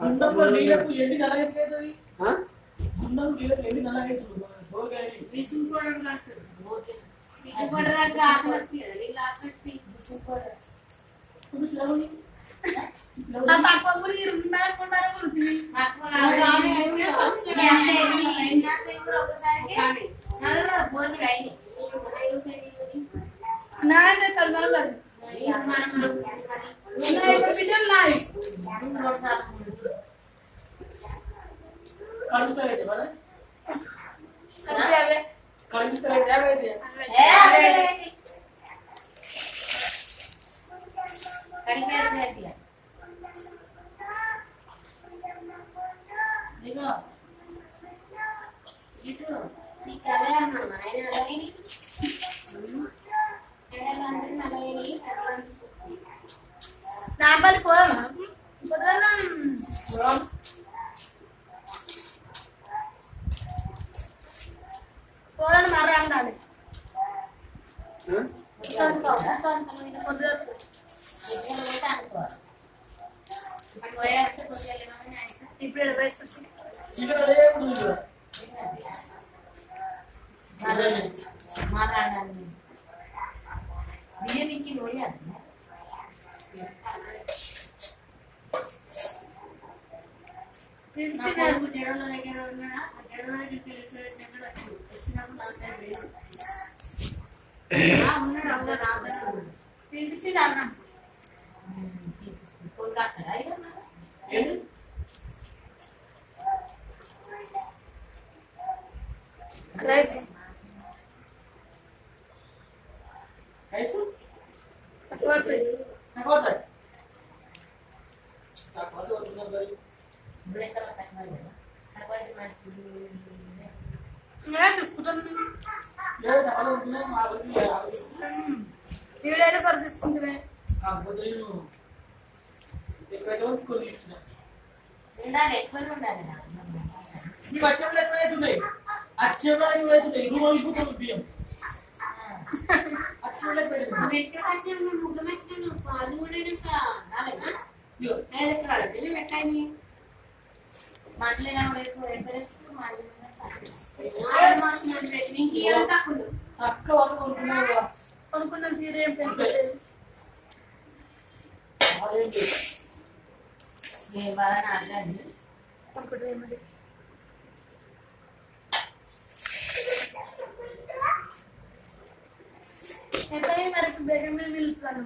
గుండంలో నీళ్ళకు ఎండి నల్లగైపోతుంది. గుండం నీళ్ళకు ఎండి నల్లగైతుంది. నాంపల్లి పోదామా? పోరాని మర్రా ఉండాలి. ఇప్పుడు బియ్యం పోయాలి. జడల దగ్గర ఉన్నాడా? జడల దగ్గర ఉన్నాడు. పిలిపించింది అన్న కొనుకాస్తాడా? రైస్ వీడైనా సరి తీసుకుంటే ఉండాలి, ఎక్కువ ఉండాలి. బియ్యం తక్కువ కొనుక్కున్నాం తీరు ఏం పెంచలేదు. కొనుక్కుంటే ఏమిటి ఎంత మరి బేగం మీద పిలుస్తాను.